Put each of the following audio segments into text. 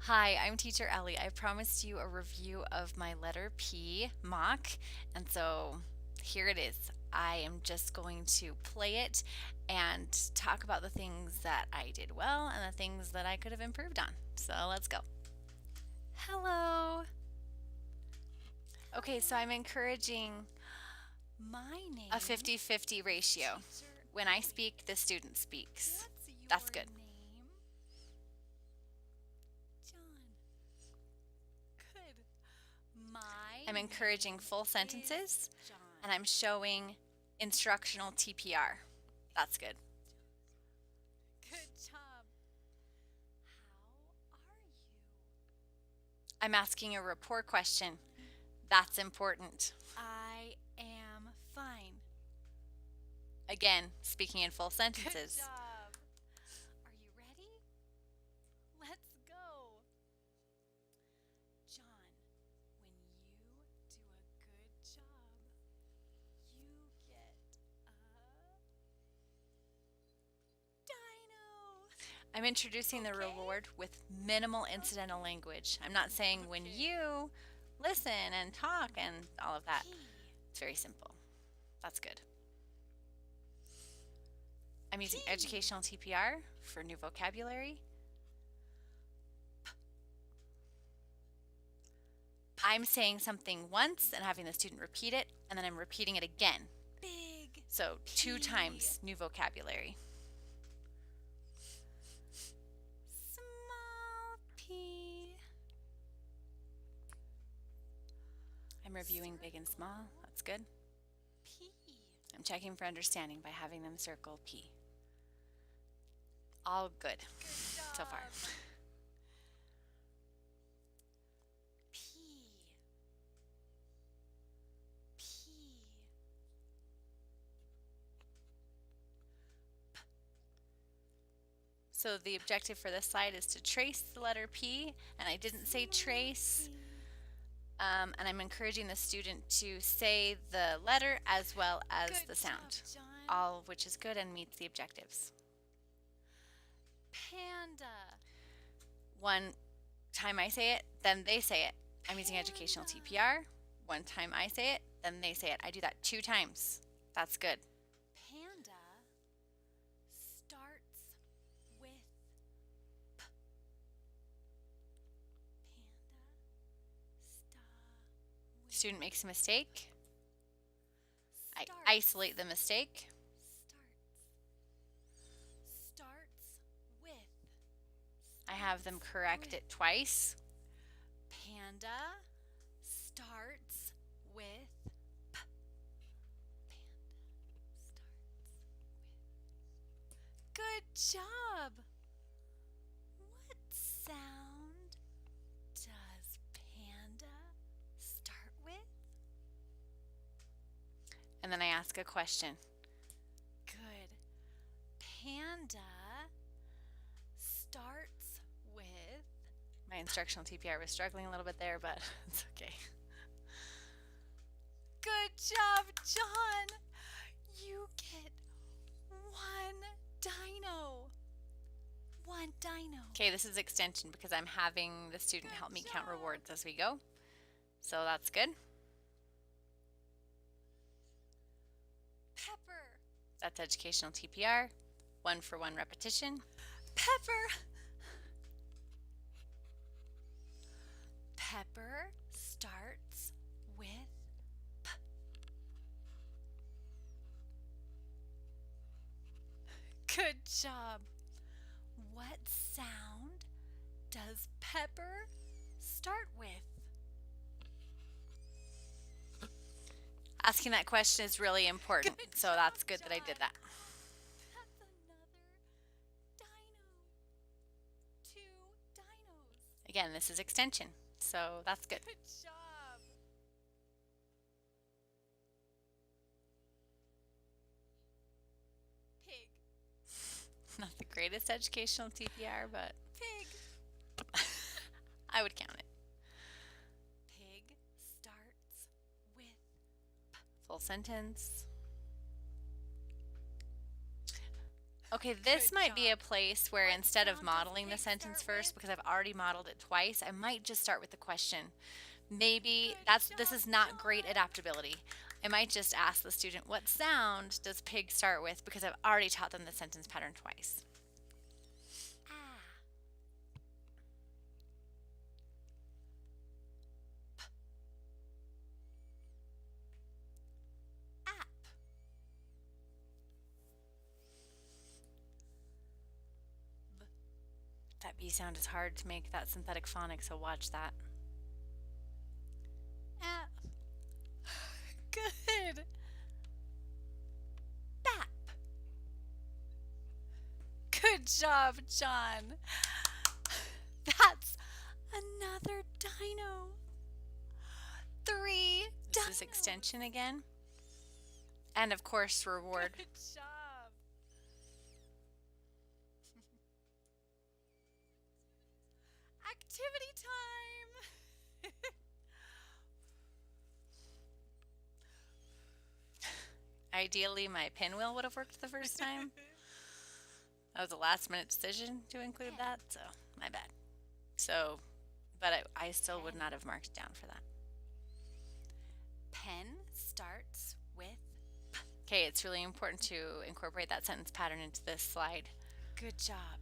Hi, I'm Teacher Ellie. I promised you a review of my letter P mock, and so here it is. I am just going to play it and talk about the things that I did well and the things that I could have improved on. So let's go. Hello. Okay, so I'm encouraging My name. a 50-50 ratio. Teacher When I Ellie. speak, the student speaks. What's your That's good. name? John. Good. My I'm encouraging name full is sentences John. and I'm showing instructional TPR. That's good. Good job. How are you? I'm asking a rapport question. That's important. I am fine. Again, speaking in full Good sentences. job. Are you ready? Let's go. John, when you do a good job, you get a dino. I'm introducing the Okay. reward with minimal incidental language. I'm not saying when Okay. you listen and talk and all of that. P. It's very simple. That's good. I'm using P. educational TPR for new vocabulary. I'm saying something once and having the student repeat it, and then I'm repeating it again. Big. So 2 P. times new vocabulary. Small p. I'm reviewing big and small. That's good. P. I'm checking for understanding by having them circle P. All good Good so far. job. P. P. So the objective for this slide is to trace the letter P, and I didn't say trace. P. And I'm encouraging the student to say the letter as well as Good the job, sound, John. all of which is good and meets the objectives. Panda. One time I say it, then they say it. I'm using educational Panda. TPR. One time I say it, then they say it. I do that 2 times. That's good. Panda starts with p. Panda Student makes a mistake. I starts. isolate the mistake. Starts with. I have them correct it twice. Panda starts with p. Panda starts with. Good job. What sound does panda start with? And then I ask a question. Good. Panda starts with. My instructional TPR was struggling a little bit there, but it's okay. Good job, John. You get one dino. One dino. Okay, this is extension because I'm having the student Good help me count job. rewards as we go. So that's good. Pepper. That's educational TPR. 1-for-1 repetition. Pepper. Pepper starts with p. Good job. What sound does pepper start with? Asking that question is really important, Good so job, that's good that I John. did that. That's another dino. 2 dinos. Again, this is extension, so that's good. Good job. Pig. Not the greatest educational TPR, but Pig. I would count it. Pig starts with. Full sentence. Okay, this Good might be a job. place where What instead of sound does modeling the pig sentence start first, with? because I've already modeled it twice, I might just start with the question. Maybe Good this job, is not great John. adaptability. I might just ask the student, what sound does pig start with? Because I've already taught them the sentence pattern twice. Ah. App. That B sound is hard to make that synthetic phonic, so watch that. App. Good. Bap. Good job, John. That's another dino. 3 This dinos. is extension again. And of course, reward. Good job. Activity time. Ideally, my pinwheel would have worked the first time. That was a last minute decision to include that, so my bad. So, but I still would not have marked it down for that. Pen starts with. Okay, it's really important to incorporate that sentence pattern into this slide. Good job.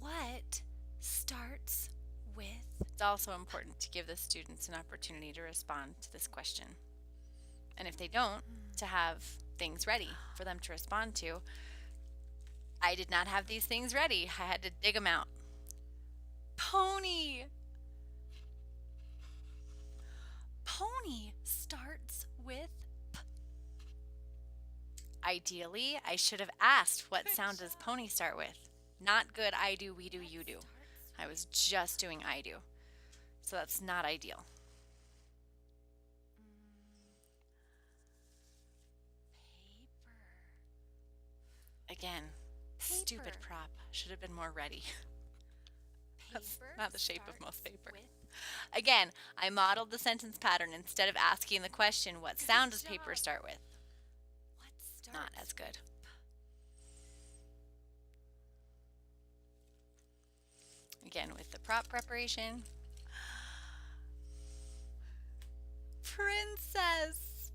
What starts with? It's also important to give the students an opportunity to respond to this question. And if they don't, to have things ready for them to respond to. I did not have these things ready. I had to dig them out. Pony. Pony starts with. Ideally, I should have asked what sound does pony start with. Not good, I do, we do, you do. I was just doing I do. So that's not ideal. Again, stupid prop. Should have been more ready. That's not the shape of most paper. Again, I modeled the sentence pattern instead of asking the question, what sound does paper start with? Not as good. Again, with the prop preparation. Princess.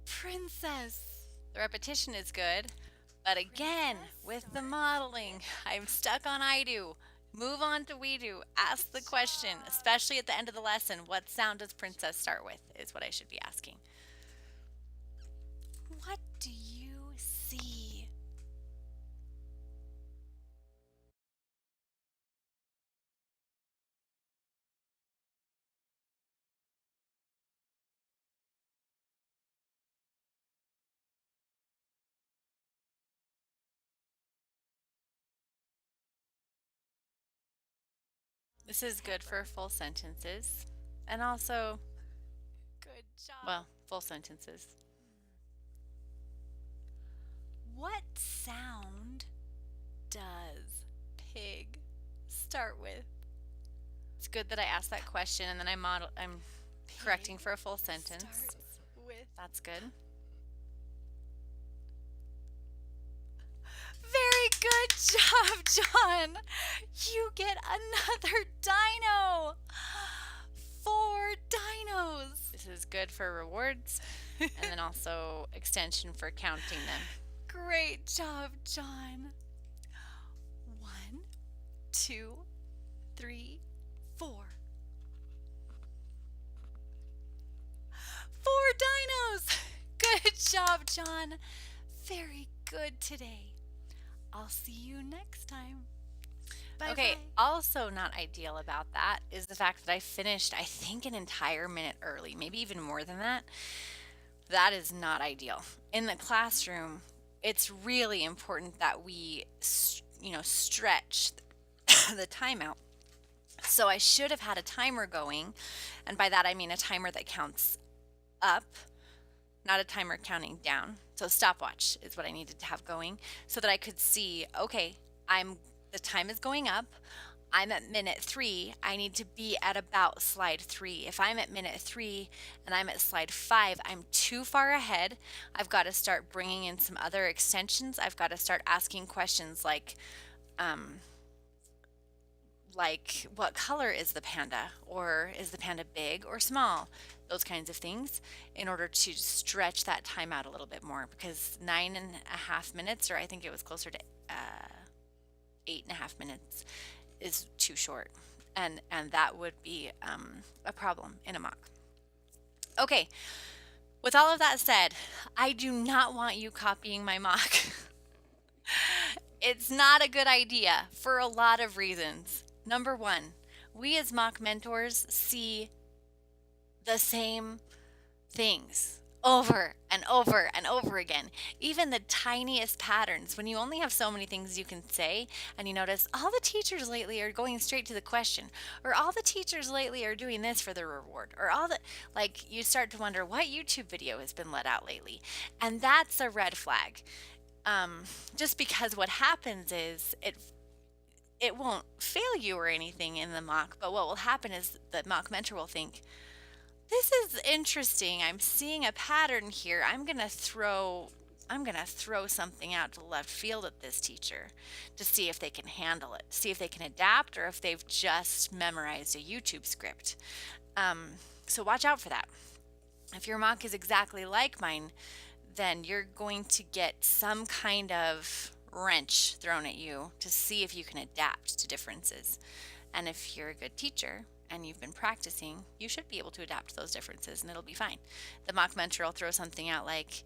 Princess. The repetition is good, but again, with the modeling, I'm stuck on I do. Move on to we do. Ask the question, especially at the end of the lesson, what sound does princess start with, is what I should be asking. What do you see? This is good for full sentences and also, Good job. well, full sentences. What sound does pig start with? It's good that I asked that question and then I'm correcting for a full sentence. Starts with. That's good. Very good job, John. You get another dino. 4 dinos. This is good for rewards and then also extension for counting them. Great job, John. 1, 2, 3, 4. 4 dinos. Good job, John. Very good today. I'll see you next time. Bye. Okay, also not ideal about that is the fact that I finished, I think, an entire minute early, maybe even more than that. That is not ideal. In the classroom, it's really important that we, stretch the timeout. So I should have had a timer going, and by that I mean a timer that counts up, not a timer counting down. So stopwatch is what I needed to have going so that I could see, okay, the time is going up. I'm at minute 3, I need to be at about slide 3. If I'm at minute 3 and I'm at slide 5, I'm too far ahead. I've got to start bringing in some other extensions. I've got to start asking questions um, like what color is the panda, or is the panda big or small, those kinds of things, in order to stretch that time out a little bit more, because 9.5 minutes, or I think it was closer to 8.5 minutes, is too short, and that would be a problem in a mock. Okay, with all of that said, I do not want you copying my mock. It's not a good idea for a lot of reasons. Number one, we as mock mentors see the same things over and over and over again. Even the tiniest patterns, when you only have so many things you can say, and you notice all the teachers lately are going straight to the question, or all the teachers lately are doing this for the reward, or all the, like, you start to wonder what YouTube video has been let out lately. And that's a red flag. Just because what happens is it won't fail you or anything in the mock, but what will happen is the mock mentor will think, this is interesting. I'm seeing a pattern here. I'm gonna throw something out to left field at this teacher to see if they can handle it, see if they can adapt, or if they've just memorized a YouTube script. So watch out for that. If your mock is exactly like mine, then you're going to get some kind of wrench thrown at you to see if you can adapt to differences. And if you're a good teacher and you've been practicing, you should be able to adapt to those differences and it'll be fine. The mock mentor will throw something out like,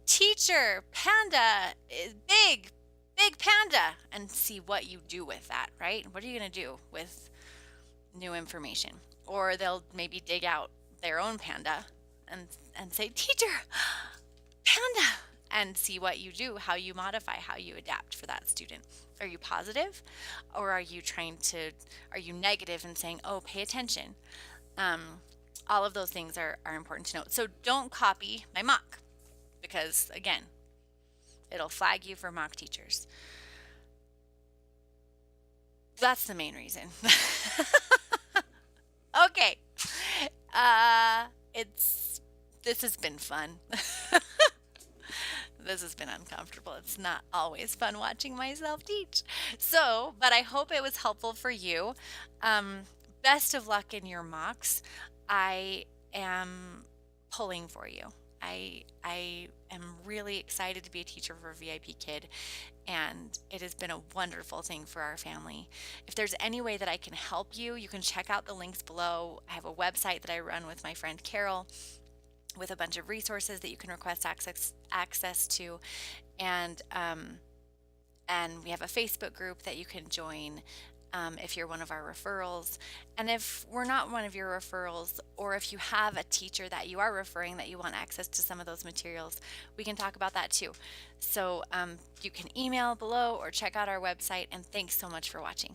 teacher, panda is big, big panda, and see what you do with that, right? What are you going to do with new information? Or they'll maybe dig out their own panda and say, teacher, panda, and see what you do, how you modify, how you adapt for that student. Are you positive, or are you negative and saying, oh, pay attention? All of those things are important to note. So don't copy my mock, because again, it'll flag you for mock teachers. That's the main reason. Okay. This has been fun. This has been uncomfortable. It's not always fun watching myself teach. But I hope it was helpful for you. Best of luck in your mocks. I am pulling for you. I am really excited to be a teacher for VIPKID, and it has been a wonderful thing for our family. If there's any way that I can help you, you can check out the links below. I have a website that I run with my friend Carol with a bunch of resources that you can request access to, and we have a Facebook group that you can join if you're one of our referrals. And if we're not one of your referrals, or if you have a teacher that you are referring that you want access to some of those materials, we can talk about that too. So you can email below or check out our website, and thanks so much for watching.